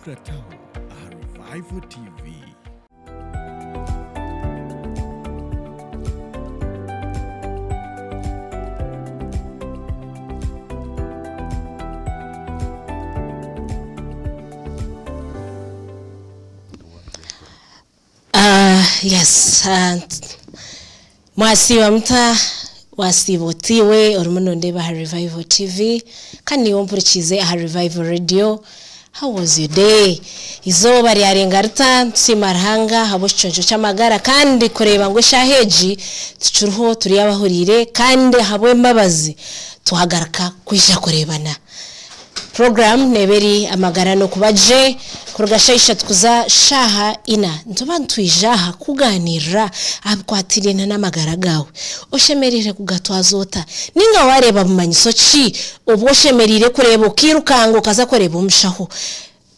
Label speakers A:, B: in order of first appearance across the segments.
A: Tukrataho Revival TV.
B: Yes, mwasi wa mta wasivotiwe orumuno ndeba Revival TV kandi wompurikize Revival Radio. How was your day? Izoba ryarengarita simarhanga haboshojo chamagara kandi kureba ngo shaheji tucuruho turi abahurire kandi habwe mbabazi tuhagaraka kwisha kurebana. Program neberi Amagara N'Okubagye kurugashayisha tukuza shaha ina ntuba ntwijaha kuganira abkwatirina n'amagara gawe oshemerire kugatwazota ninga wareba bumanyiso ki obwoshemerire kureba ukirukango kaza kureba umushaho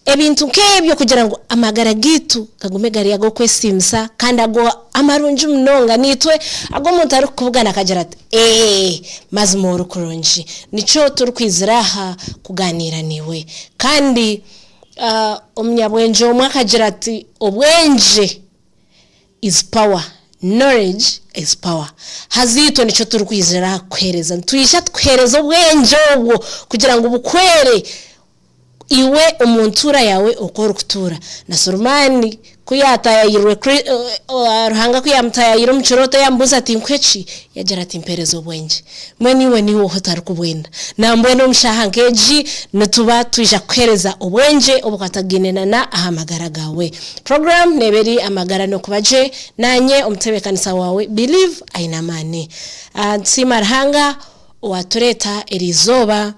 B: ebintu nkebyo kugira ngo amagara gitu kagume gari yago kwesimsa kandi ago amarunju mnonga nitwe ago muntu ari kuvugana akagira ati mazimoro kuronji nico turi kwiziraha kuganira niwe kandi omnyabwenje omwakagira ati obwenje is power, knowledge is power. Hazito nico turi kwiziraha kwereza tuyisha twereza obwenje obwo kugira ngo bukwere iwe umuntura yawe okora kutura na Solomani kuyata yirwe ruhanga kuyamtaya yiro mchirota yambuza tinkwechi yagira ati imperezo bwenje mweniwe niwo hotari kubwenda na mbweno mshahangeji natuba tuija kwereza obwenje obukataginena na ahamagara gawe. Program neberi Amagara N'Okubagye nanye omtebekanisa wawe believe ainamane simarhanga watureta erizoba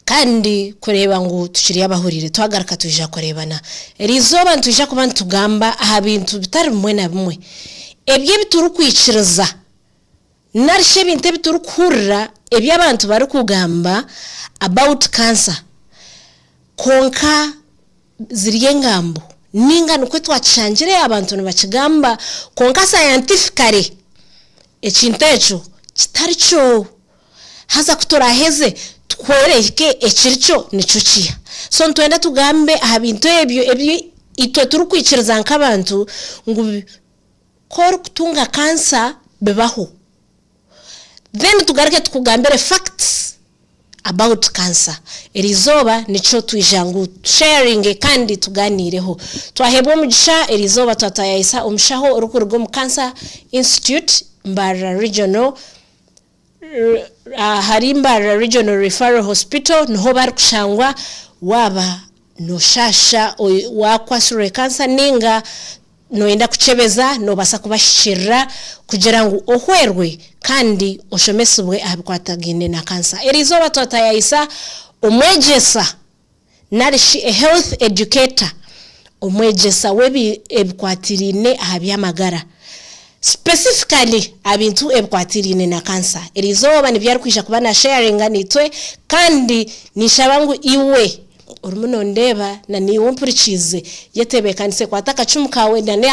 B: kandi kureba ngo tushiriye abahurire twagaraka tujja kurebana erizoba ntujja kuba ntugamba abintu bitari mwe na bimwe ebye bituru kwiciriza narishe binte bituru kurra ebye abantu bari kugamba about cancer konka ziriye ngambo ninga nuko twacangire abantu nibakigamba konka scientifically ekintecho kitari cyo haza kutoraheze kwereke ekiricho nicuciya so ntwenda tugambe abintu ebyo itwe turi kwiciriza nkabantu ngo kor kutunga cancer bebaho then tugareke tukugambere facts about cancer erizoba nico twijangu sharing kandi tuganireho twahebwe mugisha erizoba twatayisa umshaho urukurugo mu Cancer Institute Mbara Regional Harimbara Regional Referral Hospital noho bari kushangwa waba no shasha wakwasure cancer ninga noenda kuchebeza no basa kubashira kugira ngo ohwerwe kandi oshomesubwe abikwatagine na cancer erizoba twatayisa umwejesa narishi a health educator umwejesa webi ebikwatirine ahabyamagara specifically abintu ebikwatirine na cancer erizoba nibyari kwisha kubana sharing nitwe kandi nishabangu iwe urumuno ndeba na niwo mpurikize yetebekanise kwataka cumukawe ndane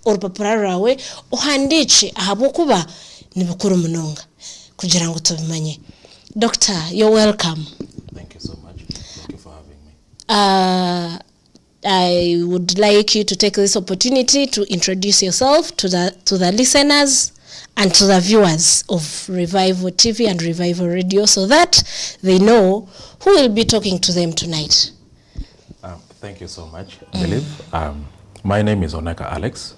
B: urupapura rawe uhandice ahabukuba nibukuru munonga kugira ngo tubimanye. Doctor, you're welcome.
C: Thank you so much. Thank you for having me.
B: I would like you to take this opportunity to introduce yourself to the listeners and to the viewers of Revival TV and Revival Radio so that they know who will be talking to them tonight.
C: Thank you so much, Believe. My name is Oneka Alex.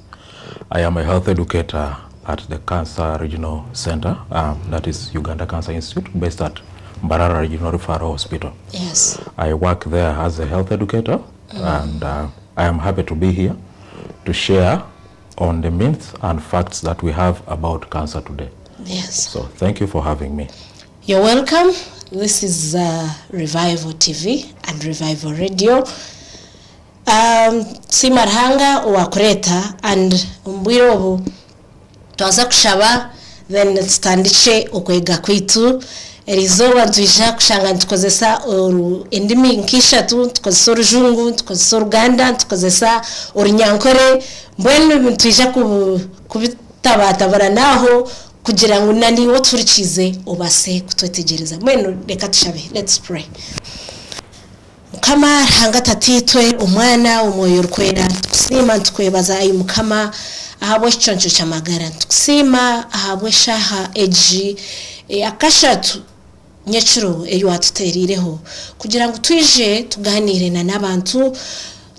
C: I am a health educator at the Cancer Regional Center, that is Uganda Cancer Institute, based at Mbarara Regional Referral Hospital.
B: Yes.
C: I work there as a health educator, and I am happy to be here to share on the myths and facts that we have about cancer today.
B: Yes.
C: So thank you for having me.
B: You're welcome. This is Revival TV and Revival Radio. Simarhanga wakureta and mbwirobu twaza kushaba then standiche okwega kwitu erizoba ntwisha kushanga ntukozesa endimi nkisha tukozesa urujungu tukozesa uruganda tukozesa urunyankore mbwenu ntwisha kubitabatabara naho kugira ngo nani wo turikize obase kutwetegereza mwenu reka tushabe. Let's pray. mukama hanga tatitwe umwana umwoyo rukwera tukusima tukwebaza ayi mukama ahabwe choncho chamagara tukusima ahabwe shaha eji akashatu nyechuro eyo atuterireho kugira ngo twije tuganire na nabantu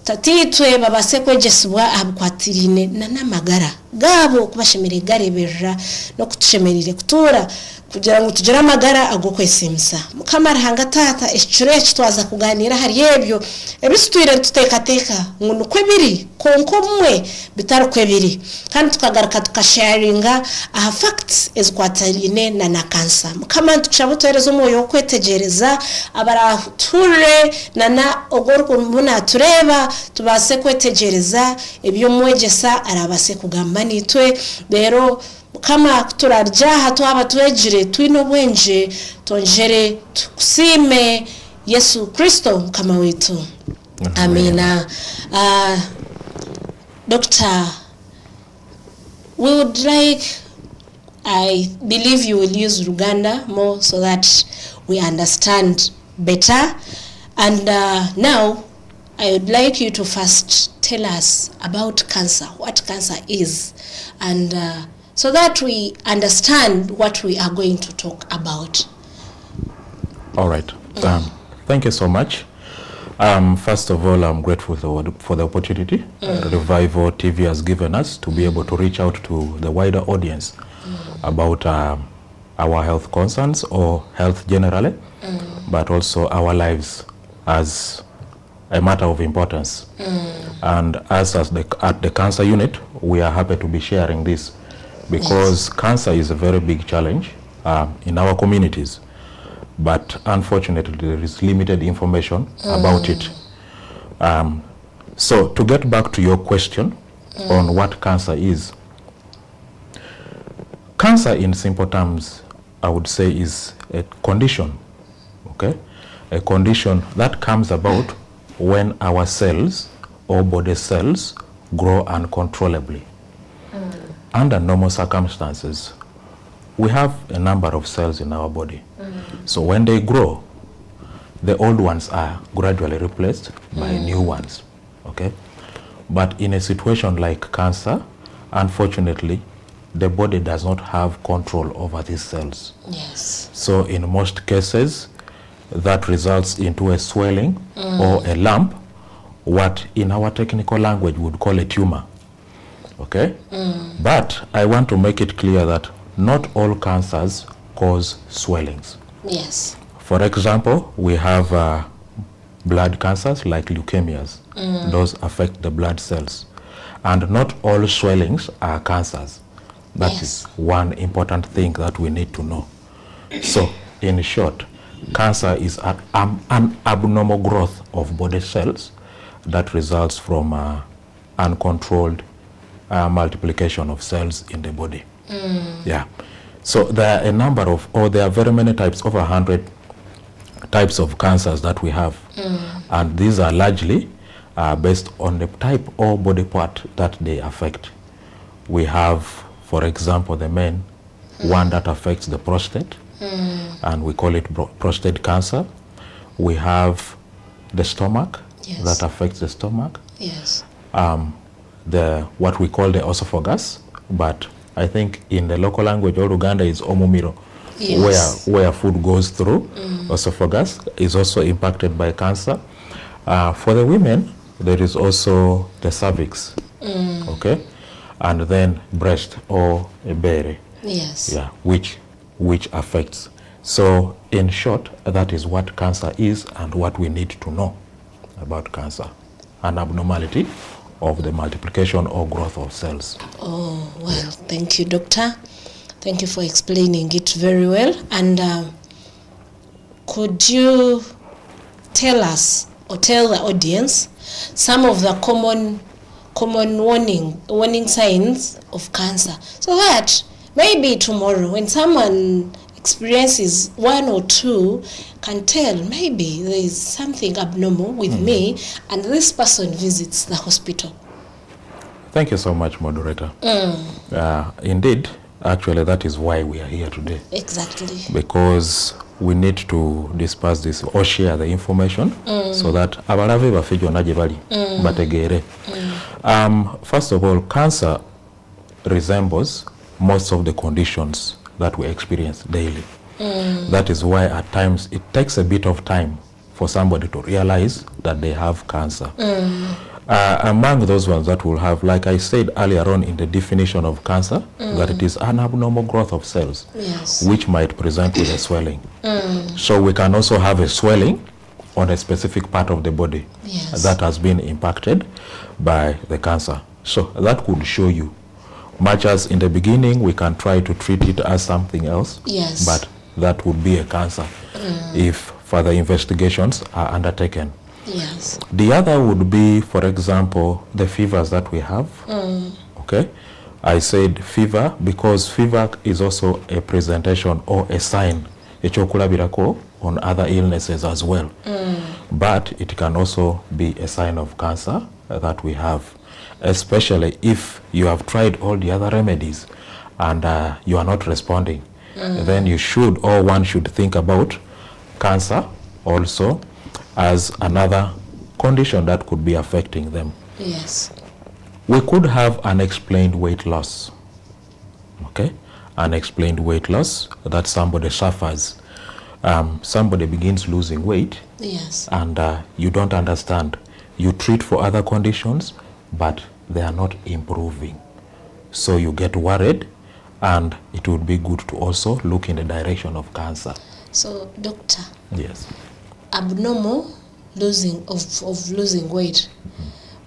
B: tatitwe babase kwejesubwa abukwatirine na namagara gabo kubashemere gareberera no kutushemerire kutura kugira ngo tugire amagara agokwesimisa mukamara hanga tata echure kitwaza kuganira hari yebyo ebisitwire tutekateka ngo kwebiri konko mwe bitarukwe biri kandi tukagaruka tukasharinga aha facts ezikwatarine na cancer mukama tucabutorezo moyo kwetegereza abarature na ogorko mbona tureba tubase kwetegereza ebyo mwegesa arabase kugamba nitwe rero kama turaryaha twaba twejire twino bwenje tonjere tukusime Yesu Kristo kama wetu. Amina. Doctor, we would like, I believe you will use Uganda more so that we understand better. And now I would like you to first tell us about cancer, what cancer is, and so that we understand what we are going to talk about.
C: All right. Thank you so much. First of all, I'm grateful for the opportunity Revival TV has given us to be able to reach out to the wider audience about our health concerns or health generally, but also our lives as a matter of importance. And as at the cancer unit, we are happy to be sharing this because cancer is a very big challenge in our communities. But unfortunately, there is limited information about it. So to get back to your question on what cancer is, cancer in simple terms, I would say is a condition, okay? A condition that comes about when our cells or body cells grow uncontrollably. Under normal circumstances, we have a number of cells in our body. So when they grow, the old ones are gradually replaced by new ones, okay? But in a situation like cancer, unfortunately, the body does not have control over these cells.
B: Yes.
C: So in most cases, that results into a swelling or a lump, what in our technical language would call a tumor, okay? But I want to make it clear that not all cancers cause swellings.
B: Yes.
C: For example, we have blood cancers like leukemias. Those affect the blood cells. And not all swellings are cancers. That is one important thing that we need to know. So, in short, cancer is an abnormal growth of body cells that results from uncontrolled multiplication of cells in the body. Yeah. So there are a number of, or there are very many types, over 100 types of cancers that we have. And these are largely based on the type or body part that they affect. We have, for example, the main one that affects the prostate, and we call it prostate cancer. We have the stomach that affects the stomach.
B: Yes.
C: What we call the esophagus, but I think in the local language or Uganda is omumiro, where food goes through. Esophagus is also impacted by cancer. For the women, there is also the cervix, okay, and then breast or a belly, which affects. So in short, that is what cancer is and what we need to know about cancer, an abnormality of the multiplication or growth of cells.
B: Oh, well, thank you, doctor. Thank you for explaining it very well. And could you tell us or tell the audience some of the common warning signs of cancer, so that maybe tomorrow when someone experiences one or two can tell maybe there is something abnormal with me, and this person visits the hospital.
C: Thank you so much, moderator. Indeed, actually that is why we are here today.
B: Exactly.
C: Because we need to disperse this or share the information so that abalabe baffe gyonna gye bali bategeere. First of all, cancer resembles most of the conditions that we experience daily. That is why at times it takes a bit of time for somebody to realize that they have cancer. Among those ones that will have, like I said earlier on in the definition of cancer, that it is an abnormal growth of cells, which might present with a swelling. So we can also have a swelling on a specific part of the body that has been impacted by the cancer. So that could show you, much as in the beginning we can try to treat it as something else, but that would be a cancer if further investigations are undertaken. The other would be, for example, the fevers that we have. Okay, I said fever because fever is also a presentation or a sign on other illnesses as well. But it can also be a sign of cancer that we have, especially if you have tried all the other remedies and you are not responding. Then you should, or one should think about cancer also as another condition that could be affecting them. We could have unexplained weight loss. Okay, unexplained weight loss that somebody suffers. Somebody begins losing weight, and you don't understand. You treat for other conditions, but they are not improving. So you get worried, and it would be good to also look in the direction of cancer.
B: So, doctor, abnormal losing of losing weight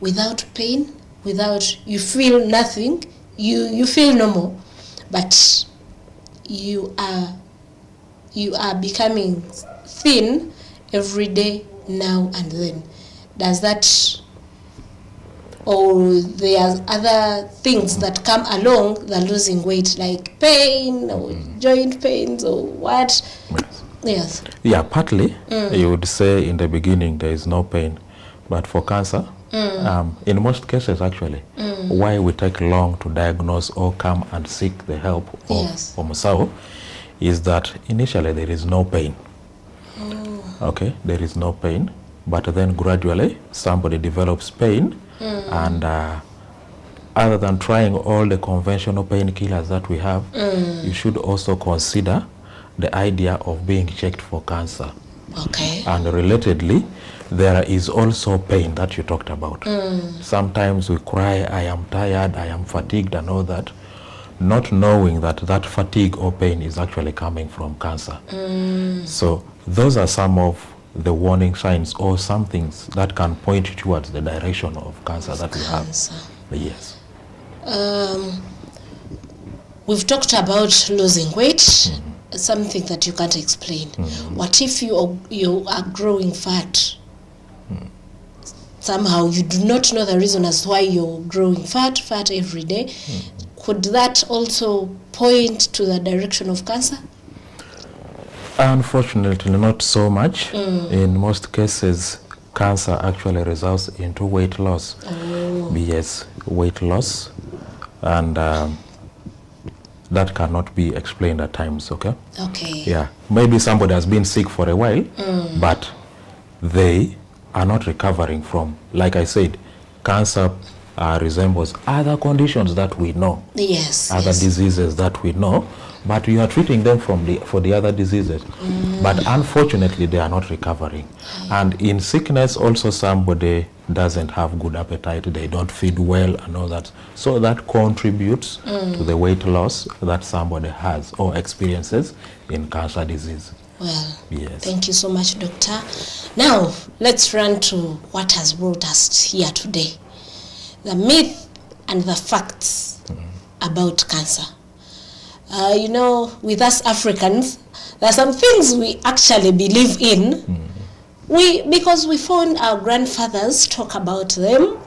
B: without pain, without, you feel nothing, you feel normal, but you are becoming thin every day now and then. Does that, or there are other things that come along the losing weight, like pain or joint pains or what? Yeah, partly you would say in the beginning there is no pain, but for cancer, in most cases actually, why we take long to diagnose or come and seek the help of Omusao is that initially there is no pain. Okay, there is no pain, but then gradually somebody develops pain, and other than trying all the conventional painkillers that we have, you should also consider the idea of being checked for cancer. And relatedly, there is also pain that you talked about. Sometimes we cry, I am tired, I am fatigued and all that, not knowing that that fatigue or pain is actually coming from cancer. So those are some of the warning signs or some things that can point towards the direction of cancer that we have. Yes. We've talked about losing weight, something that you can't explain. What if you are growing fat? Somehow you do not know the reason as to why you're growing fat every day. Could that also point to the direction of cancer?
C: Unfortunately, not so much. In most cases, cancer actually results into weight loss. Yes, weight loss, and that cannot be explained at times. Okay. Yeah, maybe somebody has been sick for a while, but they are not recovering from, like I said, cancer resembles other conditions that we know, other diseases that we know, but we are treating them for the other diseases. But unfortunately, they are not recovering. And in sickness, also somebody doesn't have good appetite, they don't feed well and all that. So that contributes to the weight loss that somebody has or experiences in cancer disease.
B: Well, thank you so much, doctor. Now, let's run to what has brought us here today. The myth and the facts about cancer. You know, with us Africans, there are some things we actually believe in. Because we found our grandfathers talk about them.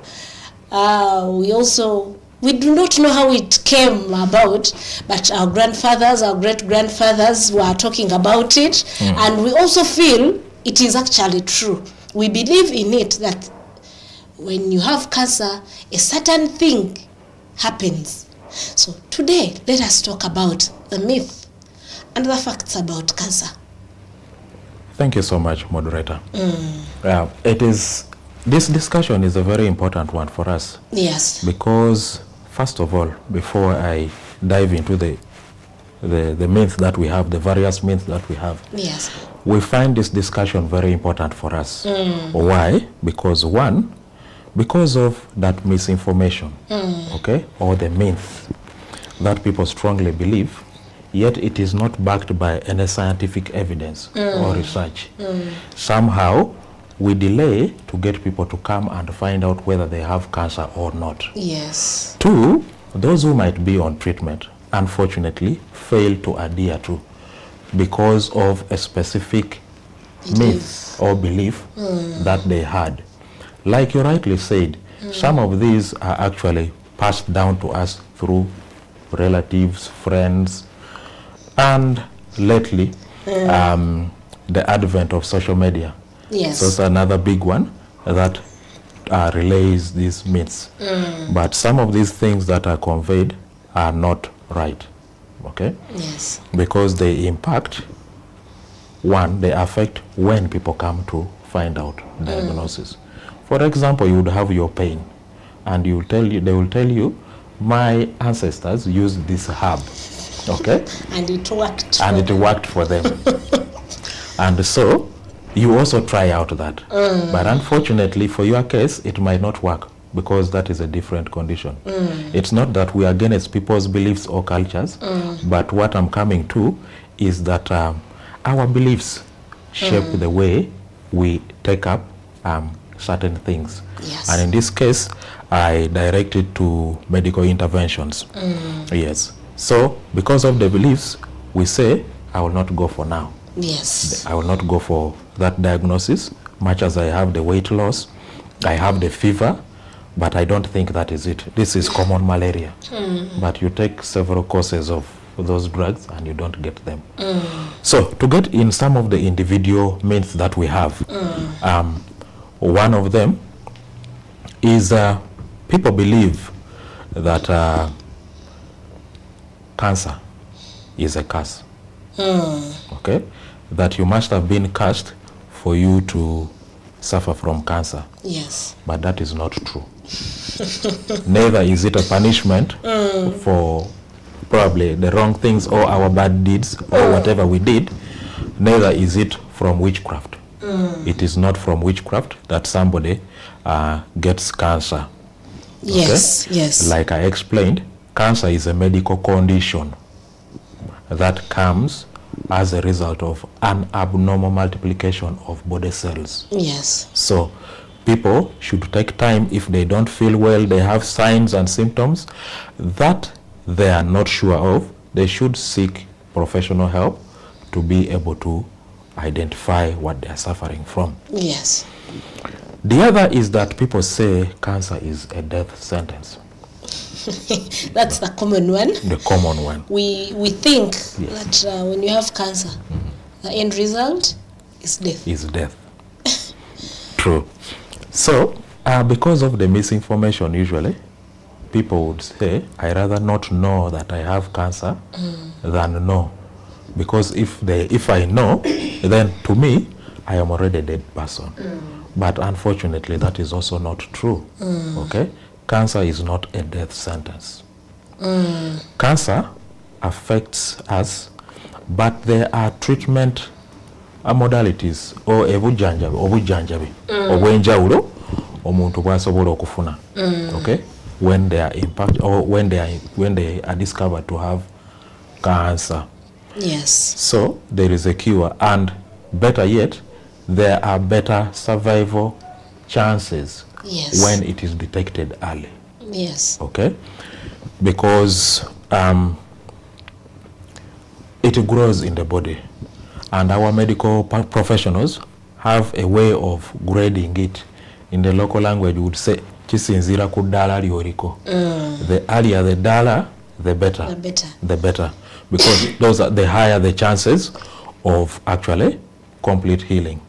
B: We do not know how it came about, but our grandfathers, our great-grandfathers were talking about it, and we also feel it is actually true. We believe in it, that when you have cancer, a certain thing happens. So today, let us talk about the myth and the facts about cancer.
C: Thank you so much, moderator. This discussion is a very important one for us.
B: Yes.
C: Because, first of all, before I dive into the myths that we have, the various myths that we have,
B: yes,
C: we find this discussion very important for us. Why? Because one, because of that misinformation, okay, or the myth that people strongly believe, yet it is not backed by any scientific evidence or research. Somehow, we delay to get people to come and find out whether they have cancer or not.
B: Yes.
C: Two, those who might be on treatment, unfortunately, fail to adhere to because of a specific myth or belief that they had. Like you rightly said, some of these are actually passed down to us through relatives, friends, and lately, the advent of social media.
B: Yes.
C: So it's another big one that relays these myths. But some of these things that are conveyed are not right, okay?
B: Yes.
C: Because they impact, one, they affect when people come to find out diagnosis. For example, you would have your pain, and they will tell you, my ancestors used this herb, okay?
B: And it worked.
C: And it worked for them. And so, you also try out that. But unfortunately, for your case, it might not work because that is a different condition. It's not that we are against people's beliefs or cultures, but what I'm coming to is that our beliefs shape the way we take up certain things.
B: Yes.
C: And in this case, I direct it to medical interventions. Yes. So, because of the beliefs, we say, I will not go for now.
B: Yes.
C: I will not go for that diagnosis, much as I have the weight loss, I have the fever, but I don't think that is it. This is common malaria. But you take several courses of those drugs and you don't get them. So to get in some of the individual myths that we have, one of them is people believe that cancer is a curse. Okay? That you must have been cursed for you to suffer from cancer.
B: Yes.
C: But that is not true. Neither is it a punishment for probably the wrong things or our bad deeds or whatever we did. Neither is it from witchcraft. It is not from witchcraft that somebody gets cancer.
B: Yes,
C: okay?
B: yes.
C: Like I explained, cancer is a medical condition that comes as a result of an abnormal multiplication of body cells.
B: Yes.
C: So people should take time if they don't feel well, they have signs and symptoms that they are not sure of, they should seek professional help to be able to identify what they are suffering from.
B: Yes.
C: The other is that people say cancer is a death sentence.
B: That's the common one.
C: The common one.
B: We think that when you have cancer, the end result is death.
C: Is death. True. So, because of the misinformation usually, people would say, I rather not know that I have cancer than know. Because if I know, then to me, I am already a dead person. But unfortunately, that is also not true. Okay? Cancer is not a death sentence. Cancer affects us, but there are treatment modalities or obujanjabi obwenjawulo omuntu bwasobola okufuna. Okay? When they are impacted or when they are discovered to have cancer.
B: Yes.
C: So there is a cure, and better yet, there are better survival chances when it is detected early.
B: Yes.
C: Okay? Because it grows in the body, and our medical professionals have a way of grading it. In the local language, we would say kisinzira ku ddala lyoriko. The earlier the dala, the better.
B: The better.
C: The better. Because those are the higher the chances of actually complete healing.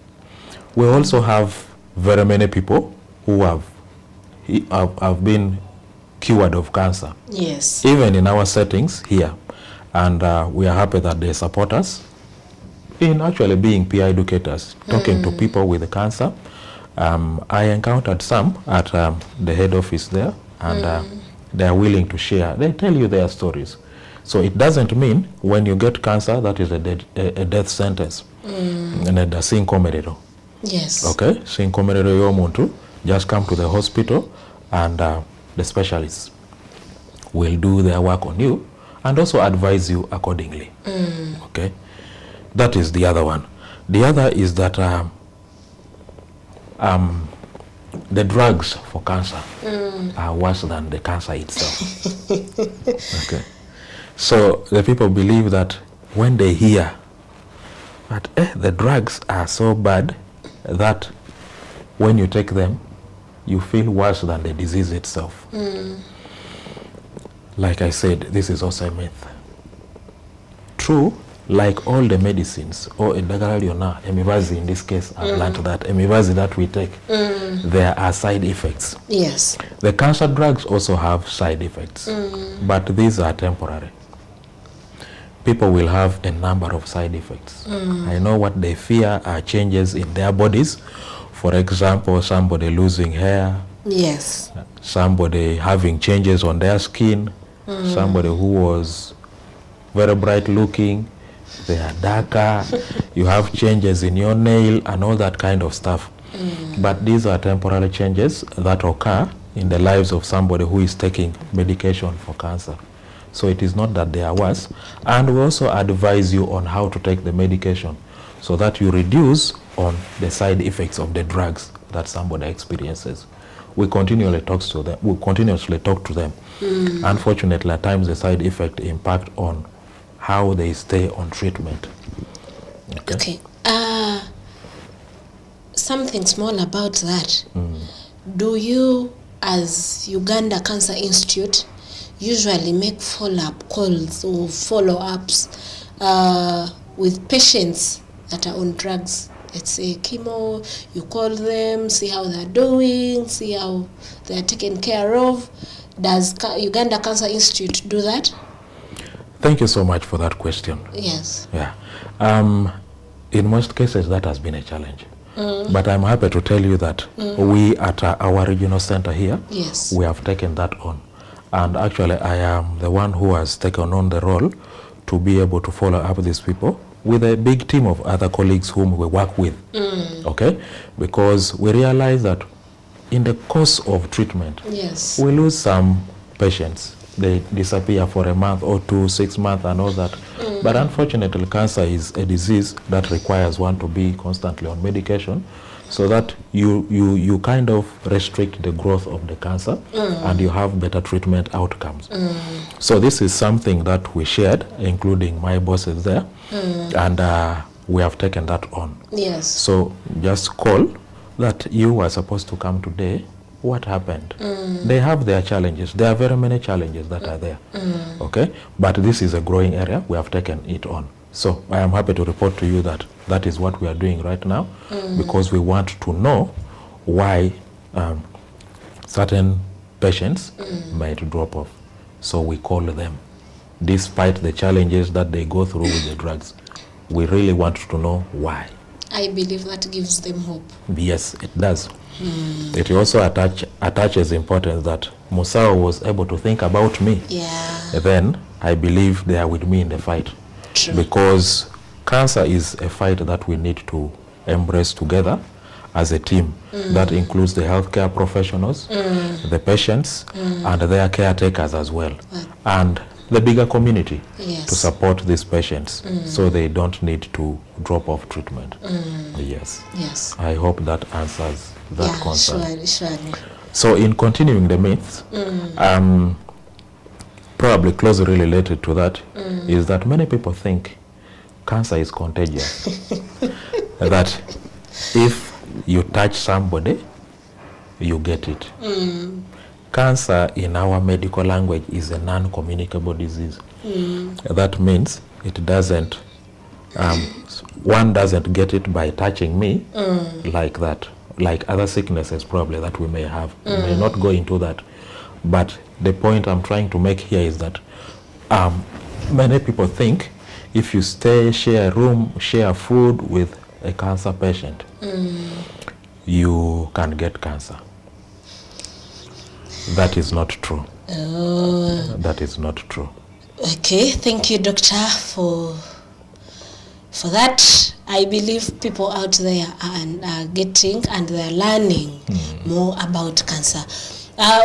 C: We also have very many people who have been cured of cancer.
B: Yes.
C: Even in our settings here. And we are happy that they support us In actually being peer educators, talking to people with cancer, I encountered some at the head office there, and they are willing to share. They tell you their stories. So it doesn't mean when you get cancer that is a death sentence. And a sinkomerero.
B: Yes.
C: Okay, sinkomerero yomuntu. Just come to the hospital, and the specialists will do their work on you and also advise you accordingly. Okay, that is the other one. The other is that the drugs for cancer are worse than the cancer itself. Okay, so the people believe that when they hear that the drugs are so bad that when you take them, you feel worse than the disease itself. Like I said, this is also a myth. True, like all the medicines, or emivazi in this case, I've learned that emivazi that we take, there are side effects.
B: Yes.
C: The cancer drugs also have side effects, but these are temporary. People will have a number of side effects. I know what they fear are changes in their bodies. For example, somebody losing hair.
B: Yes.
C: Somebody having changes on their skin. Somebody who was very bright looking, they are darker. You have changes in your nail and all that kind of stuff. But these are temporary changes that occur in the lives of somebody who is taking medication for cancer. So it is not that they are worse. And we also advise you on how to take the medication so that you reduce on the side effects of the drugs that somebody experiences. We continuously talk to them. Unfortunately, at times the side effect impact on how they stay on treatment.
B: Okay. Something small about that. Do you, as Uganda Cancer Institute, usually make follow-up calls or follow-ups with patients that are on drugs? Let's say chemo, you call them, see how they're doing, see how they're taken care of. Does Uganda Cancer Institute do that?
C: Thank you so much for that question.
B: Yes.
C: Yeah. In most cases, that has been a challenge. But I'm happy to tell you that we at our regional center here,
B: yes,
C: we have taken that on. And actually, I am the one who has taken on the role to be able to follow up these people with a big team of other colleagues whom we work with. Okay? Because we realize that in the course of treatment,
B: yes,
C: we lose some patients. They disappear for a month or 2, 6 months and all that. But unfortunately, cancer is a disease that requires one to be constantly on medication so that you kind of restrict the growth of the cancer and you have better treatment outcomes. So this is something that we shared, including my bosses there, and we have taken that on.
B: yes.
C: So just call that you were supposed to come today. What happened? They have their challenges. There are very many challenges that are there. Okay? But this is a growing area. We have taken it on. So I am happy to report to you that that is what we are doing right now because we want to know why certain patients might drop off. So we call them. Despite the challenges that they go through with the drugs, we really want to know why.
B: I believe that gives them hope.
C: Yes, it does. It also attaches importance that Musao was able to think about me.
B: Yeah.
C: Then I believe they are with me in the fight.
B: True.
C: Because cancer is a fight that we need to embrace together as a team. That includes the healthcare professionals, the patients, and their caretakers as well. And the bigger community
B: Yes.
C: to support these patients so they don't need to drop off treatment. Yes.
B: Yes.
C: I hope that answers that concern.
B: Surely.
C: So in continuing the myths, probably closely related to that is that many people think cancer is contagious. That if you touch somebody, you get it. Cancer in our medical language is a non-communicable disease. That means it doesn't, one doesn't get it by touching me like that, like other sicknesses probably that we may have. We may not go into that. But the point I'm trying to make here is that many people think if you share a room, share food with a cancer patient, you can get cancer. That is not true. That is not true.
B: Okay, thank you, doctor, for that. I believe people out there are getting and they are learning more about cancer.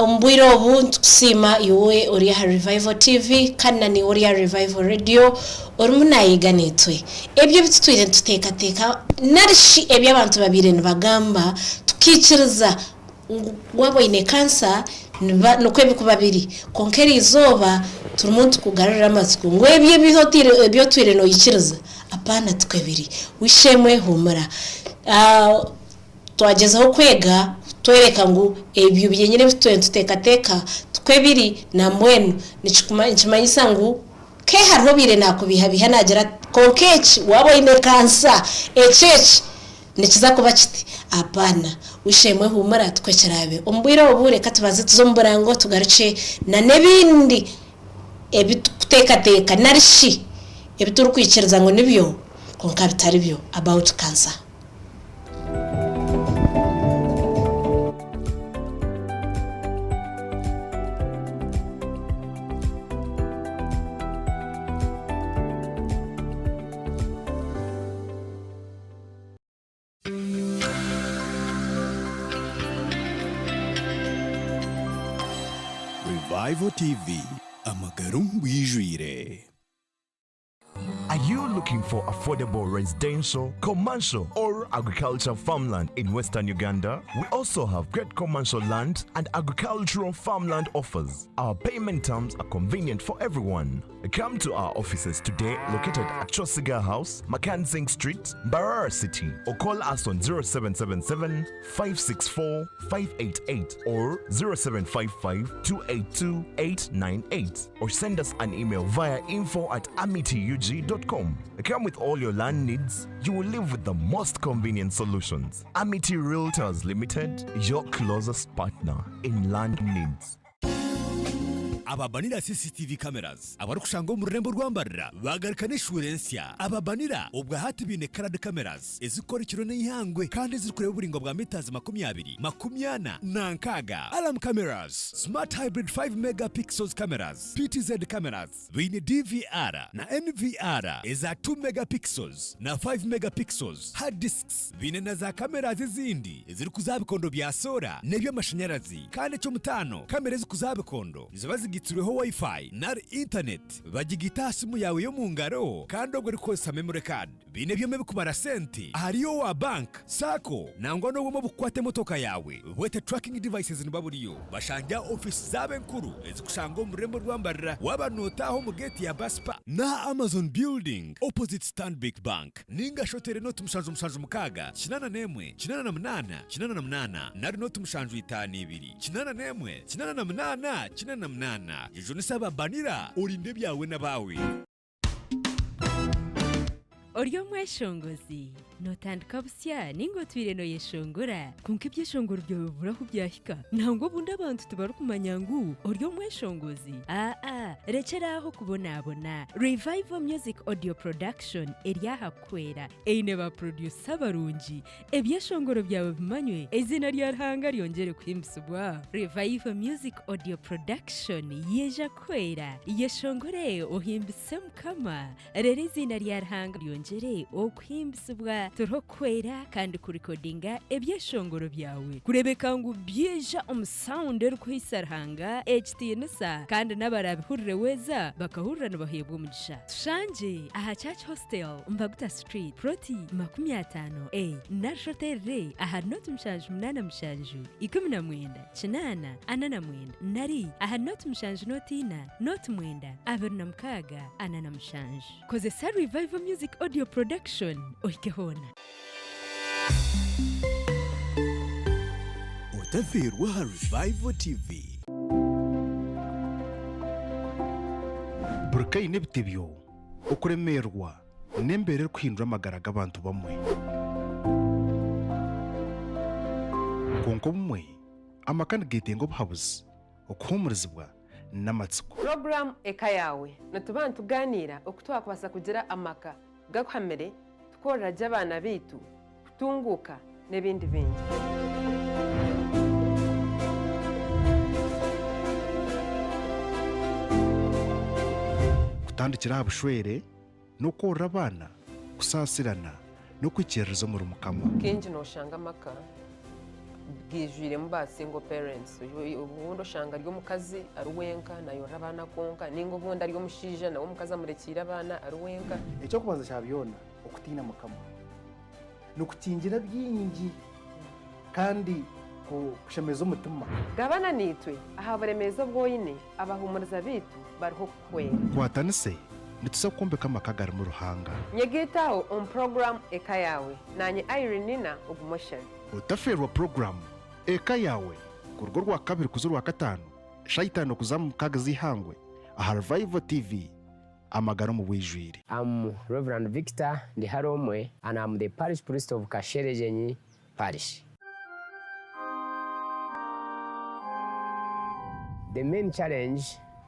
B: Mbwiro obu ntukusima iwe oriya Revival TV kana ni oriya Revival Radio orumunayiga netwe ebyo bitutwire tutekateka narishi ebyo abantu babire nibagamba tukikiriza waboine cancer nokwebi kubabiri konkeri izoba turumuntu kugarura amatsiko ngo ebyo twire no yikiriza apana twebiri wishemwe humura twagezaho kwega twereka ngo ebyo byenyine bitwe tutekateka twebiri na mwenu nikimanyisa ngo ke hariho bire nakubiha nagira konkechi waboine cancer echechi nikiza kuba kiti apana wishemwe humura twekerabe ombwira obure katubaze tuzomburango tugaruke na nebindi ebitutekateka narishi ebituru kwikiriza ngo nibyo konka bitari byo about cancer.
A: Revival TV, Amagara N'Okubagye.
D: Are you looking for affordable residential, commercial, or agricultural farmland in Western Uganda? We also have great commercial land and agricultural farmland offers. Our payment terms are convenient for everyone. Come to our offices today located at Chosiga House, Makansing Street, Mbarara City, or call us on 0777 564 588 or 0755 282 898 or send us an email via info@amityug.com. Come with all your land needs, you will live with the most convenient solutions. Amity Realtors Limited, your closest partner in land needs.
A: Ababanira CCTV cameras abarukushango mu rembo rwambarira bagarukana insurance ababanira ubwa hati bine card cameras ezikora kirone ihangwe kandi zikureba uburingo bwa meters 20 nankaga alarm cameras smart hybrid 5 megapixels cameras PTZ cameras bine DVR na NVR eza 2 megapixels na 5 megapixels hard disks bine na za cameras zindi ziri kuzabikondo bya sora nebyo amashanyarazi kandi cyo mutano kamera zikuzabikondo zibazigi tureho wifi na internet bagigita simu yawe yo mu ngaro kandi ogwe rikosa memory card bine byo mebikumara senti hariyo wa bank sako nangwa no bwo bukwate motoka yawe wete tracking devices nibaburiyo bashanja office zabe nkuru ezikushango mu rembo rwambarira wabanotaho mu gate ya Baspa na Amazon building opposite Stanbic Bank ninga shotere no tumushanju mukaga 88 na no tumushanju 52 88 Ejo nisaba banira urinde byawe nabawe.
E: Oryo mweshongozi notandika busya ningo twire no yeshongora kunka ibyeshongoro byo bibura ku byahika ntango bunda abantu tubaru kumanyangu oryo mweshongozi rekeraho kubonabona Revival Music Audio Production eriyaha kwera eine ba producer barungi ibyeshongoro byawe bimanywe izina rya hanga ryongere kwimbisubwa Revival Music Audio Production yeja kwera yeshongore ohimbise mukama rero izina rya hanga ryongere okwimbisubwa turokwera kandi kurikodinga ebyeshongoro byawe kurebeka ngo byeja sound rukwisarhanga HTNSA kandi nabarabihurire weza bakahurira bahebwa umugisha tushanje aha Church Hostel Mbaguta Street Proti 50A na Shotere aha notumshanje 8 19 anana nari aha notumshanje notina notumwenda aberna mkaga anana mshanje koze sa Revival Music Audio Production oikehona
A: Utafiri wa Revival TV.
F: Burkai nebitebyo okuremerwa nembere kwindura amagaraga abantu bamwe konko bumwe amakandi getengo buhabuzi okuhumurizibwa n'amatsiko.
G: Program eka yawe natuba tuganira okutwakubasa kugira amaka gakuhamere tukorera abana bitu kutunguka n'ebindi bingi.
F: Kutandikira abushwere no korora abana kusasirana no kwikereza mu rumukamo.
G: Kenji no shanga amaka bwijwire mu ba single parents ubundo shanga ryo mukazi aruwenka nayo rabana konka ningo bundi ari mushije nawo mukaza murekira abana aruwenka.
H: Icyo kubanza cyabiyona okutina mukamo no kutingira byingi kandi kushemeza umutima
G: gabana nitwe aha baremezo bwoyine abahumuriza bitu bariho kwera
F: kwatanise nituza kumbeka amakagara mu ruhanga
G: nyegitaho on program eka yawe nanye Irenina ugumoshani
F: utaferwa program eka yawe ku rugo rwa kabiri kuzuru wa gatanu shayitano kuzamukaga zihangwe aha Revival TV Amagara mu bwijwire.
I: I'm Reverend Victor Ndiharomwe and I'm the parish priest of Kasherejenyi Parish. The main challenge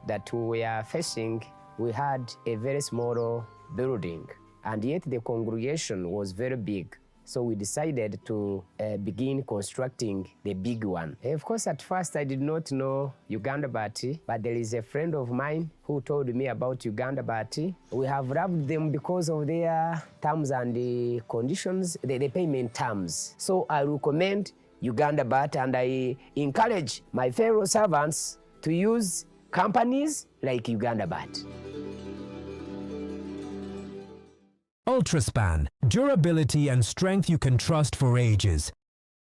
I: that we are facing, we had a very small building and yet the congregation was very big. So we decided to begin constructing the big one. Of course, at first I did not know Uganda Bati, but there is a friend of mine who told me about Uganda Bati. We have loved them because of their terms and the conditions, the payment terms. So I recommend Uganda Bati and I encourage my fellow servants to use companies like Uganda Bati.
J: Ultraspan, durability and strength you can trust for ages.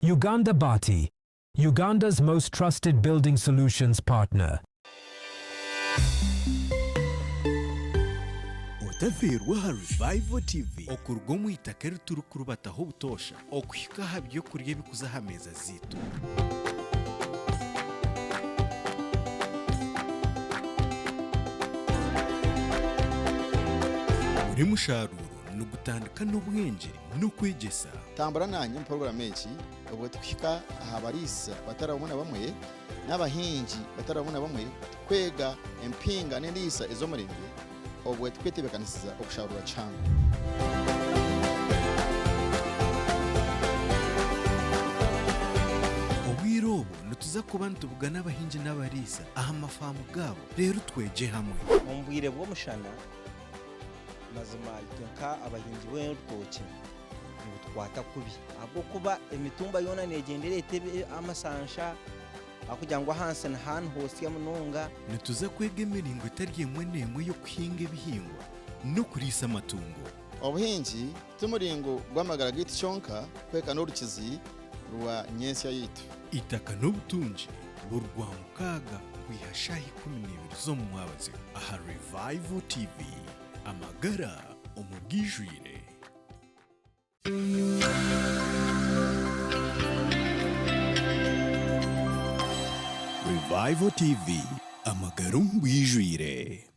J: Uganda Bati, Uganda's most trusted building solutions partner.
A: Otaverwa ha Revival TV okurwo mu itakeri turukurubataho butosha okuhika habyo kurya bikuza hameza zitu. Uri musharuro nugutandika n'ubwenge no kwegesa
K: tambura nanye mu program eki obwo tukushika aha barisa batarabona bamwe n'abahinji batarabona bamwe kwega empinga n'endisa ezo murenge obwo tukwetebekanisiza okusharura cyane
A: obwirobo nutuza kubantu bugana abahinji n'abarisa aha mafamu gabo rero tweje hamwe
L: ombwire bwo mushana mazima itonka abahinji b'urutoki n'ubutwata kubi ahubwo kuba imitumba yona negendere tebe amasansha akugira ngo hanse na han hose ya munonga
A: nituza kwega imiringo itari yemwe nemwe yo kuhinga ibihingwa no kurisa amatungo
K: obuhinji tumuringo gwamagara giti chonka kweka n'urukizi rwa nyensya yitu
A: itaka n'ubutunji burwa mukaga kwihashahi 12 zo mu mwabazi aha Revival TV Amagara umubwijwire. Revival TV Amagara umubwijwire.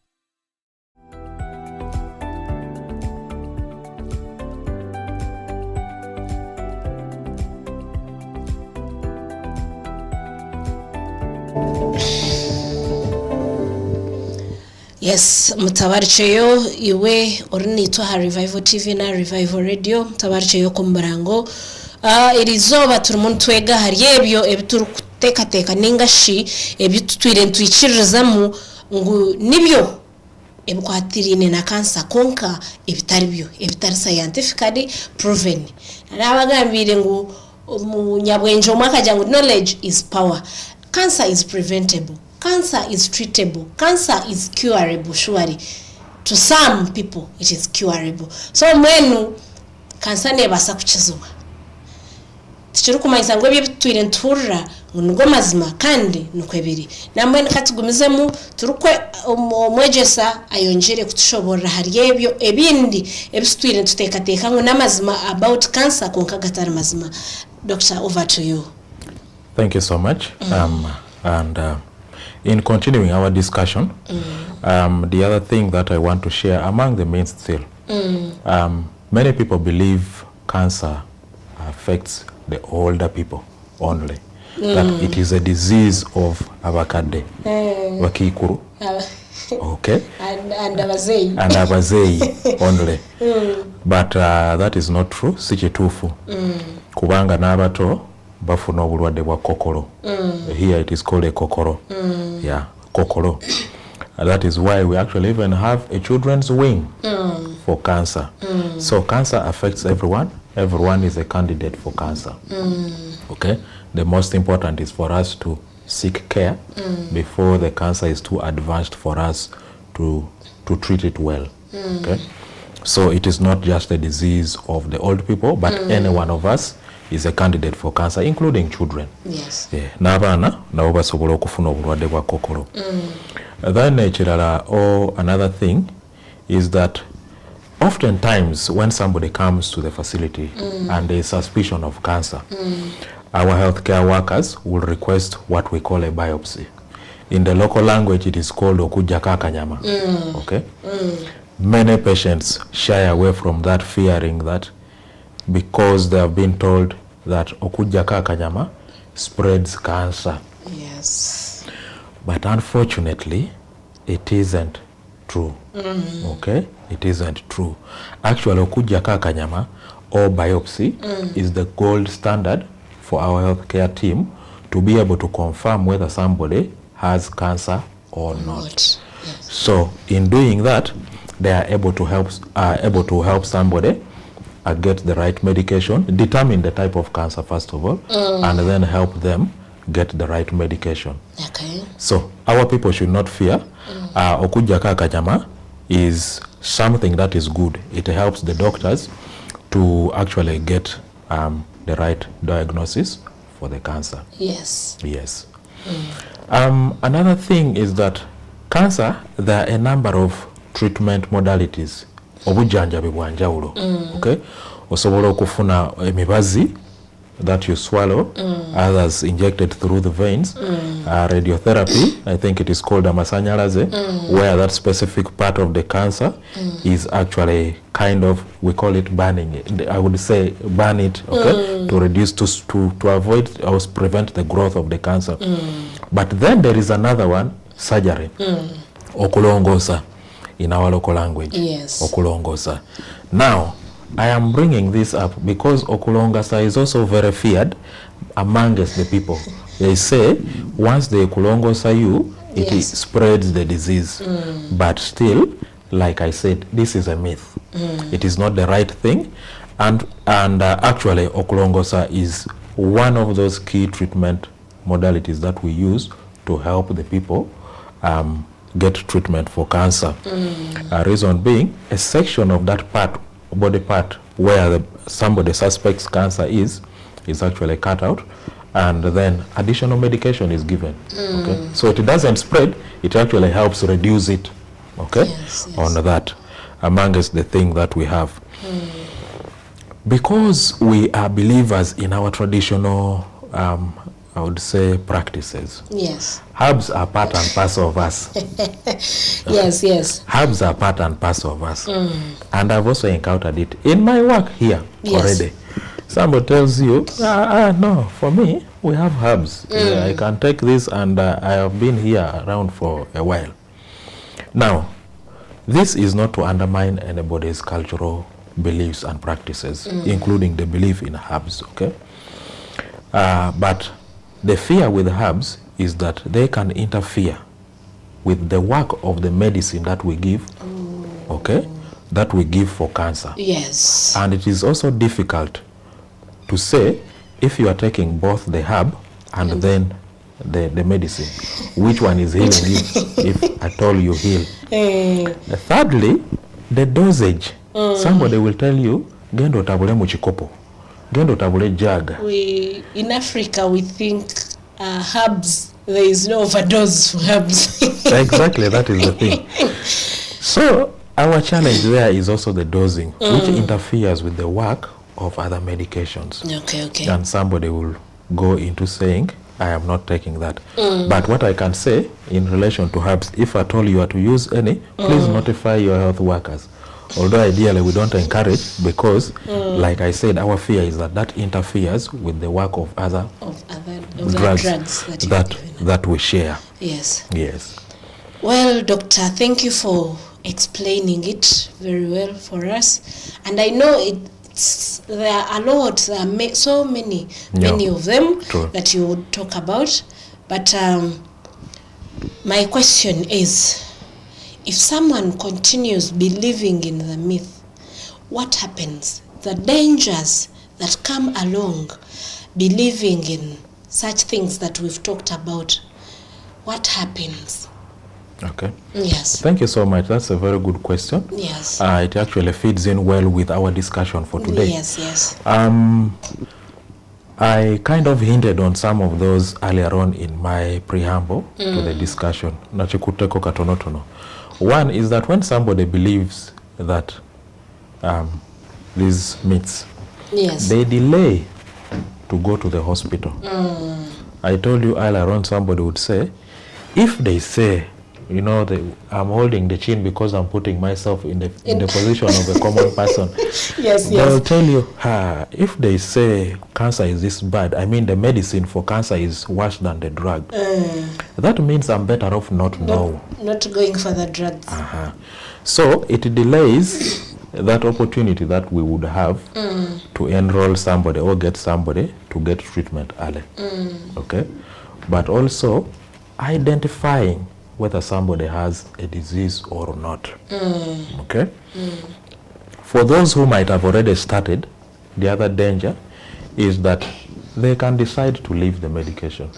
B: Yes, mutabarcheyo iwe orinitwa ha Revival TV na Revival Radio mutabarcheyo kumbarango irizoba turumuntu twega hari ebyo ebituru kutekateka ningashi ebitutwire ntwikirizamu ngo nibyo ebukwatirine na cancer konka ebitari byo ebitari scientifically proven nabagambire ngo umunyabwenje umwakajya ngo knowledge is power. Cancer is preventable. Cancer is treatable. Cancer is curable, surely. To some people, it is curable. So, when cancer never sakuchizuwa. Tichuru kumaisa ngwe byebitwire nturra ngo mazima kandi nukwebiri. Namwe katugumizemu turukwe omwejesa ayonjere kutushobora hari ebyo ebindi ebitwire tutekateka ngo namazima about cancer konka gatari mazima. Doctor, over to you.
C: Thank you so much. In continuing our discussion, the other thing that I want to share among the main still, many people believe cancer affects the older people only. that it is a disease of abakadde bakikuru. Okay.
B: And abazeyi.
C: And abazeyi only. But that is not true. Si kituufu. Kubanga n'abato bafuna obulwadde bwa kokolo. Here it is called a kokoro. Yeah, kokoro. That is why we actually even have a children's wing for cancer. So cancer affects everyone. Everyone is a candidate for cancer. Okay. The most important is for us to seek care before the cancer is too advanced for us to treat it well. Okay. So it is not just a disease of the old people, but any one of us is a candidate for cancer, including children.
B: Yes.
C: Yeah. N'abaana nabo basobola okufuna obulwadde bwa kokolo. Then another thing is that oftentimes when somebody comes to the facility and there is suspicion of cancer, our healthcare workers will request what we call a biopsy. In the local language, it is called okujjako akanyama. Okay? Many patients shy away from that, fearing that because they have been told that okujjako akanyama spreads cancer.
B: Yes.
C: But unfortunately, it isn't true. Okay? It isn't true. Actually, okujjako akanyama or biopsy is the gold standard for our healthcare team to be able to confirm whether somebody has cancer or not.
B: Yes.
C: So in doing that, they are able to help somebody get the right medication, determine the type of cancer first of all, and then help them get the right medication.
B: Okay.
C: So our people should not fear. Okujjako akanyama is something that is good. It helps the doctors to actually get the right diagnosis for the cancer.
B: Yes.
C: Yes. Another thing is that cancer, there are a number of treatment modalities. Obujjanjabi bwa njawulo. Okay? Osobola okufuna emibazi that you swallow, others injected through the veins. Radiotherapy, I think it is called amasanyalaze, where that specific part of the cancer is actually kind of, we call it burning. I would say burn it, okay, to reduce, to avoid or prevent the growth of the cancer. But then there is another one, surgery, okulongosa in our local language.
B: Yes.
C: Okulongosa. Now, I am bringing this up because okulongosa is also very feared amongst the people. They say once they okulongosa you, it spreads the disease. But still, like I said, this is a myth. It is not the right thing. And actually, okulongosa is one of those key treatment modalities that we use to help the people get treatment for cancer. Reason being, a section of that part, body part, where somebody suspects cancer is actually cut out, and then additional medication is given. Okay, so it doesn't spread, it actually helps reduce it. Okay, on that, amongst the thing that we have. Because we are believers in our traditional I would say practices.
B: Yes.
C: Herbs are part and parcel of us.
B: Yes.
C: Herbs are part and parcel of us. And I've also encountered it in my work here already. Somebody tells you, no, for me, we have herbs. I can take this, and I have been here around for a while. Now, this is not to undermine anybody's cultural beliefs and practices, including the belief in herbs, okay? But the fear with herbs is that they can interfere with the work of the medicine that we give, okay, that we give for cancer.
B: Yes.
C: And it is also difficult to say if you are taking both the herb and then the medicine, which one is healing you, if at all you heal. Thirdly, the dosage. Somebody will tell you, gendo tabule mu chikopo, gendo tabule jug.
B: In Africa, we think herbs, there is no overdose for herbs.
C: Exactly, that is the thing. So our challenge there is also the dosing, which interferes with the work of other medications.
B: Okay.
C: And somebody will go into saying, I am not taking that. But what I can say in relation to herbs, if at all you are to use any, please notify your health workers although ideally we don't encourage, because like I said, our fear is that interferes with the work of other drugs that we share.
B: Yes.
C: Yes.
B: Well, Doctor, thank you for explaining it very well for us. And I know there are a lot, there are so many of them that you would talk about. But my question is, if someone continues believing in the myth, what happens? The dangers that come along believing in such things that we've talked about, what happens?
C: Okay.
B: Yes.
C: Thank you so much. That's a very good question.
B: Yes.
C: It actually fits in well with our discussion for today.
B: Yes.
C: I kind of hinted on some of those earlier on in my preamble to the discussion. One is that when somebody believes that these myths, they delay to go to the hospital. I told you earlier on, somebody would say, if they say, you know, I'm holding the chin because I'm putting myself in the position of a common person. They'll tell you, if they say cancer is this bad, I mean the medicine for cancer is worse than the drug. That means I'm better off not
B: going for the drugs.
C: So it delays that opportunity that we would have to enroll somebody or get somebody to get treatment early. Okay, but also identifying whether somebody has a disease or not. Okay? For those who might have already started, the other danger is that they can decide to leave the medication.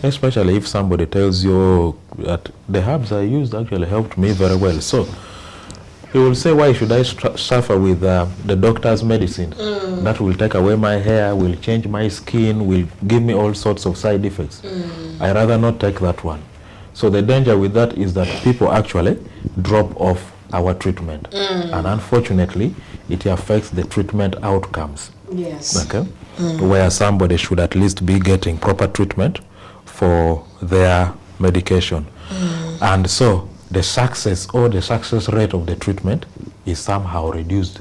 C: Especially if somebody tells you that the herbs I used actually helped me very well. So he will say, why should I suffer with the doctor's medicine? That will take away my hair, will change my skin, will give me all sorts of side effects. I rather not take that one. So the danger with that is that people actually drop off our treatment. And unfortunately, it affects the treatment outcomes.
B: Yes.
C: Okay? Where somebody should at least be getting proper treatment for their medication. And so the success rate of the treatment is somehow reduced.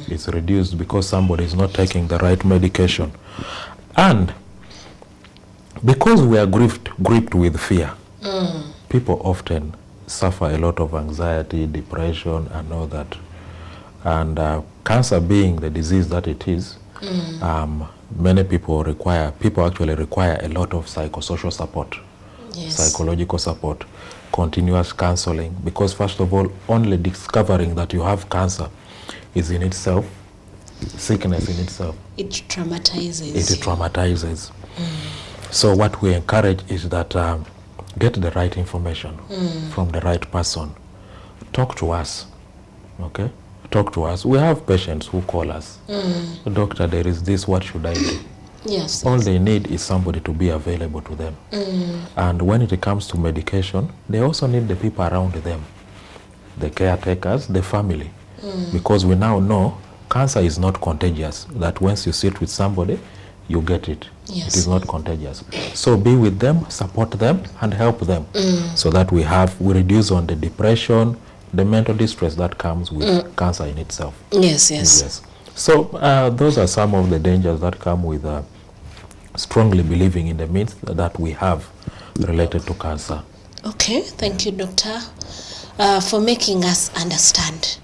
C: It's reduced because somebody is not taking the right medication. And because we are gripped with fear, people often suffer a lot of anxiety, depression, and all that. And cancer being the disease that it is, many people actually require a lot of psychosocial support, psychological support, continuous counseling, because first of all, only discovering that you have cancer is in itself, sickness in itself.
B: It traumatizes.
C: So what we encourage is that get the right information from the right person. Talk to us, okay? Talk to us. We have patients who call us. Doctor, there is this, what should I do?
B: Yes.
C: All they need is somebody to be available to them. And when it comes to medication, they also need the people around them, the caretakers, the family. Because we now know cancer is not contagious, that once you sit with somebody, you get it. It is not contagious. So be with them, support them, and help them, so that we reduce on the depression, the mental distress that comes with cancer in itself.
B: Yes.
C: So those are some of the dangers that come with strongly believing in the myths that we have related to cancer.
B: Okay, thank you, Doctor, for making us understand.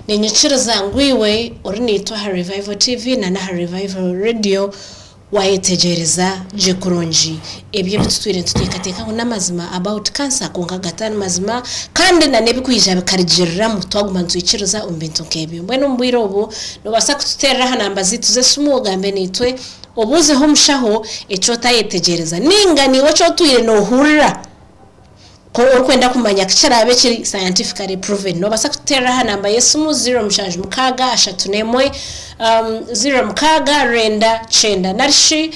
B: Ninyuchiro zangu iwe oriniitwa Revival TV na Revival Radio wayetegereza je kurungi ebyo bitutwire tutekateka n'amazima about cancer kungagatana mazima kandi na nebikwijja bikarigirira mu twaguma ntwikiroza umbintu nkebyo mbwene mbwiro obo no basa kututerera hanamba zitu ze sumu ogambe nitwe obuze ho mushaho echo tayetegereza ninga ni wacho twire no hurira ko okwenda kumanya kicharabe kiri scientifically proven no basa kuterera hanamba yesumu 0 mushanju mukaga ashatunemwe 0 mukaga renda chenda narishi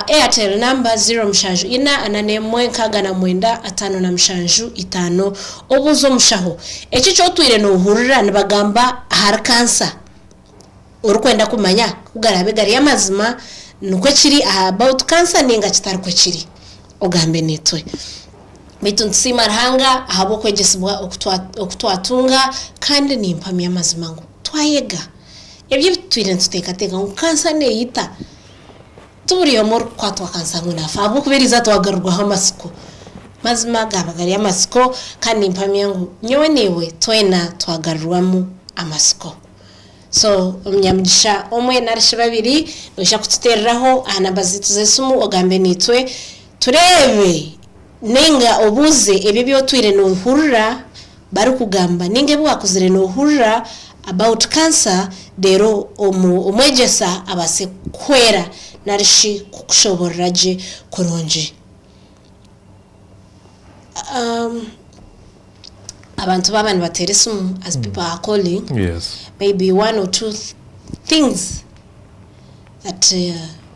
B: Airtel number 0 mushanju ina ananemwe kaga na mwenda atano na mushanju itano obuzo mushaho echi chotwire no hurira nibagamba har cancer urukwenda kumanya kugarabe gari yamazima nuko kiri about cancer ninga kitariko kiri ogambe nitwe bitu ntsima rahanga ahabo kwegesibwa okutwatunga kandi nimpamya amazima ngo twayega ebyo bitwire ntutekateka ngo kansa neyita turiyo mor kwatwa kansa ngo nafa abo kuberiza twagarurwaho amasiko mazima gabagari amasiko kandi nimpamya ngo nyowe niwe twena twagarurwamo amasiko. So umnyamgisha omwe narishe babiri nosha kututereraho anabazitu zesumu ogambe nitwe turebe nenga obuze ebyo byotwire no hurra bari kugamba ninge bwakuzire no hurra about cancer dero omwegesa abase kwera narishi kukushoboraje koronje. Abantu babani bateresumu as people are calling.
C: Yes.
B: Maybe one or two things that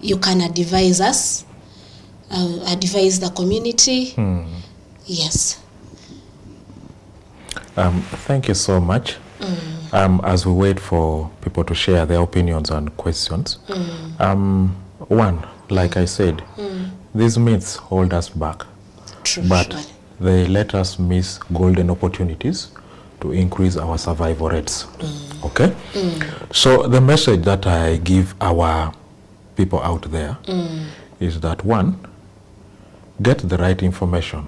B: you can advise us, advise the community. Yes.
C: Thank you so much. As we wait for people to share their opinions and questions, one, like I said, these myths hold us back, but they let us miss golden opportunities to increase our survival rates. Okay? So the message that I give our people out there is that, one, get the right information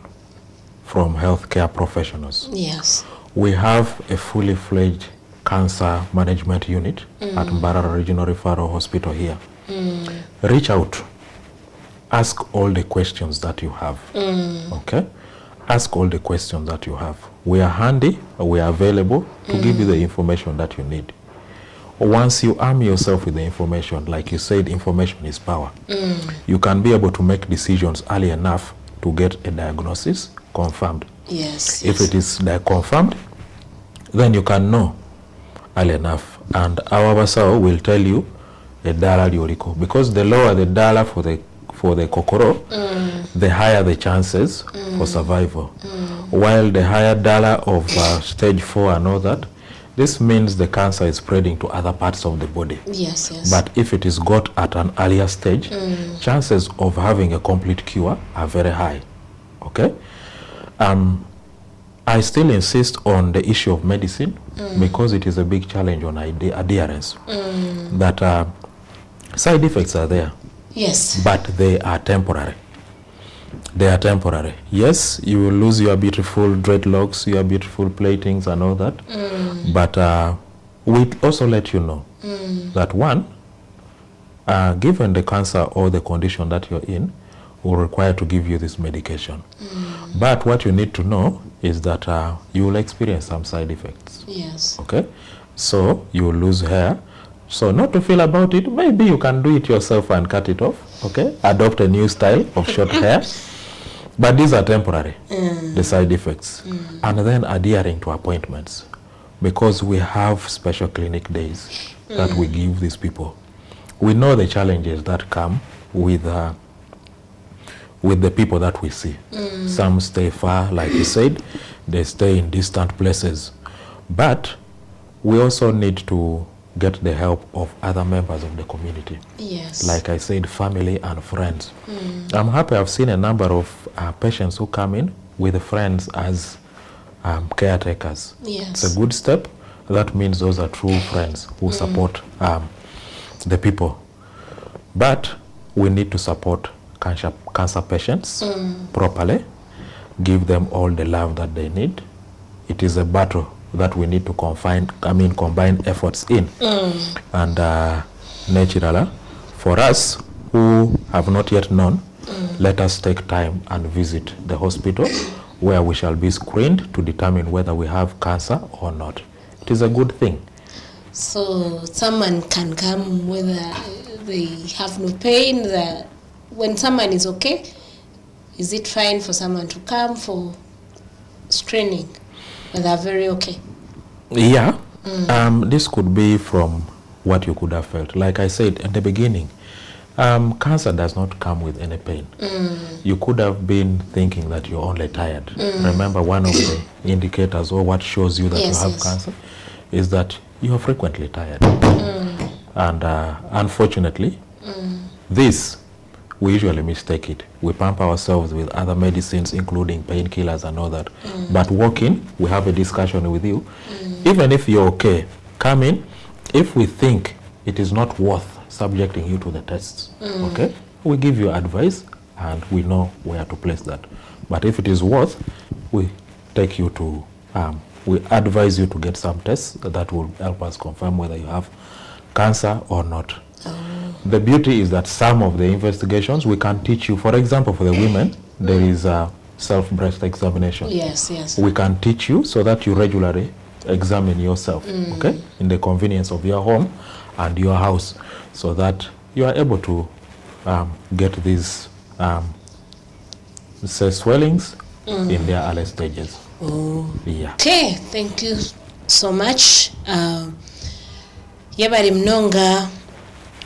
C: from healthcare professionals.
B: Yes.
C: We have a fully fledged cancer management unit at Mbarara Regional Referral Hospital here. Reach out. Ask all the questions that you have. Okay? Ask all the questions that you have. We are handy, we are available to give you the information that you need. Once you arm yourself with the information, like you said, information is power. You can be able to make decisions early enough to get a diagnosis confirmed.
B: Yes.
C: If it is confirmed, then you can know early enough. And our Basao will tell you a dollar yoriko. Because the lower the dollar for the kokoro, the higher the chances for survival. While the higher dollar of stage 4 and all that, this means the cancer is spreading to other parts of the body.
B: Yes, yes.
C: But if it is got at an earlier stage, chances of having a complete cure are very high. Okay? I still insist on the issue of medicine because it is a big challenge on adherence. That side effects are there.
B: Yes.
C: But they are temporary. They are temporary. Yes, you will lose your beautiful dreadlocks, your beautiful platings and all that. But we also let you know that, one, given the cancer or the condition that you're in, will require to give you this medication. But what you need to know is that you will experience some side effects.
B: Yes.
C: Okay? So you will lose hair. So not to feel about it, maybe you can do it yourself and cut it off. Okay? Adopt a new style of short hair. But these are temporary, the side effects. And then adhering to appointments. Because we have special clinic days that we give these people. We know the challenges that come with the people that we see. Some stay far, like you said, they stay in distant places. But we also need to get the help of other members of the community.
B: Yes.
C: Like I said, family and friends. I'm happy I've seen a number of patients who come in with friends as caretakers.
B: Yes.
C: It's a good step. That means those are true friends who support the people. But we need to support cancer patients properly, give them all the love that they need. It is a battle that we need to combine efforts in. And naturally, for us who have not yet known, let us take time and visit the hospital where we shall be screened to determine whether we have cancer or not. It is a good thing.
B: So someone can come whether they have no pain. When someone is okay, is it fine for someone to come for screening when they're very okay?
C: Yeah. This could be from what you could have felt. Like I said at the beginning, cancer does not come with any pain. You could have been thinking that you're only tired. Remember, one of the indicators or what shows you that you have cancer is that you are frequently tired. And unfortunately, this we usually mistake it. We pump ourselves with other medicines, including painkillers and all that. But walk in, we have a discussion with you. Even if you're okay, come in. If we think it is not worth subjecting you to the tests, okay, we give you advice and we know where to place that. But if it is worth, we take you to, we advise you to get some tests that will help us confirm whether you have cancer or not. The beauty is that some of the investigations we can teach you. For example, for the women, there is a self-breast examination.
B: Yes.
C: We can teach you so that you regularly examine yourself, okay, in the convenience of your home and your house, so that you are able to get these say swellings in their early stages. Yeah.
B: Okay, thank you so much. Yebari mnonga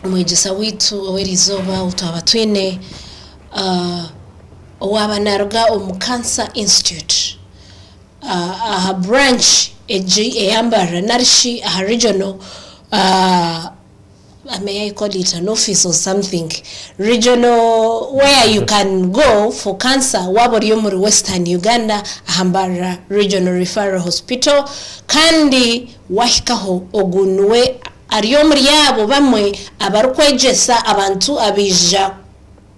B: umwejesa witu owerizoba utaba twine owaba naruga Cancer Institute a branch Amagara Narishi a regional may I call it an office or something regional where you can go for cancer wabori muri Western Uganda Amagara Regional Referral Hospital kandi wahikaho ogunwe ariyo muri yabo bamwe abarukwejesa abantu abija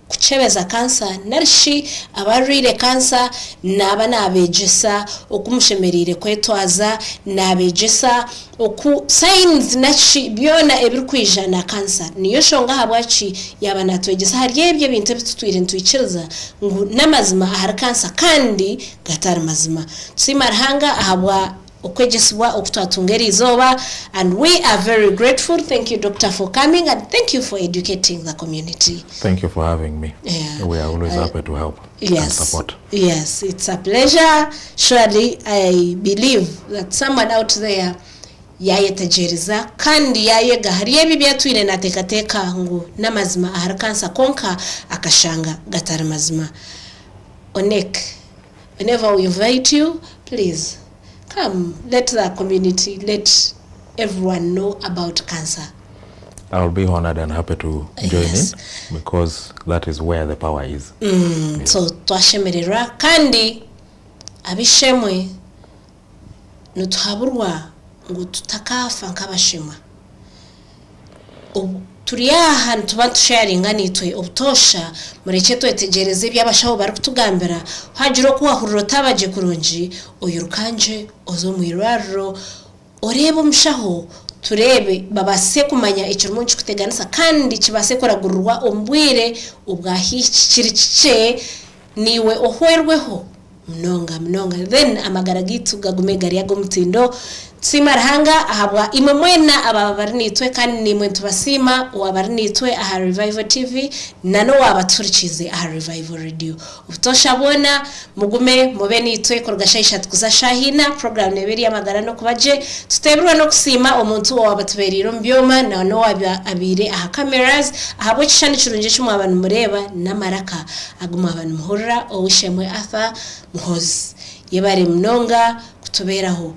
B: kuchebeza cancer narshi abarire cancer naba nabejesa okumushemerire kwetwaza nabejesa oku signs nashi byona ebirikwijana cancer niyo shonga habwachi yaba natwejesa hariyebye bintu bitutwire ntwikiriza ngo namazima har cancer kandi gatari mazima tsimarhanga habwa okwejeswa okutwatungera izoba, and we are very grateful. Thank you, Doctor, for coming, and thank you for educating the community.
C: Thank you for having me.
B: Yeah.
C: We are always happy to help and support.
B: Yes, it's a pleasure. Surely I believe that someone out there yayetegereza kandi yayega hariye bibya twine natekateka ngo namazima aharakansa konka akashanga gatari mazima. Onek, whenever we invite you, please come, let the community, let everyone know about cancer.
C: I will be honored and happy to join in, because that is where the power is.
B: Yes. So twashemerera kandi abishemwe nutuhaburwa ngo tutakafa nk'abashima. Turiyaha ntuba tusharinga nitwe obutosha mureke twetegereze iby'abashaho bari kutugambira hajiro kuwahuriro tabaje kurunji oyurukanje ozo mwiraro orebo mshaho turebe babase kumanya ikirumunchi kuteganisa kandi kibase koragurwa ombwire ubwahikiri kice niwe ohwerweho mnonga then amagara gitu gagume gari yago mutindo tsimarhanga ahabwa imwe mwena ababarinitwe kandi nimwe tubasima wabarinitwe aha Revival TV nano wabaturikize aha Revival Radio ubutosha bona mugume mubenitwe korgashaisha tukuza shahina program nebiri Amagara N'Okubagye tutebrwa no kusima omuntu wabatuberiro mbyoma nano abire aha cameras ahabo kishani kirunje cy'umwe abantu mureba namaraka aguma abantu muhurira owishemwe Arthur Muhozi yebare mnonga kutuberaho.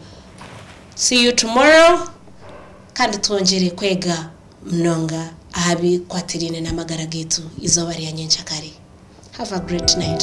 B: See you tomorrow. Kandi tuongere kwega mnonga ahabi kwatirine na magara gitu izoba rya nyenchakari. Have a great night.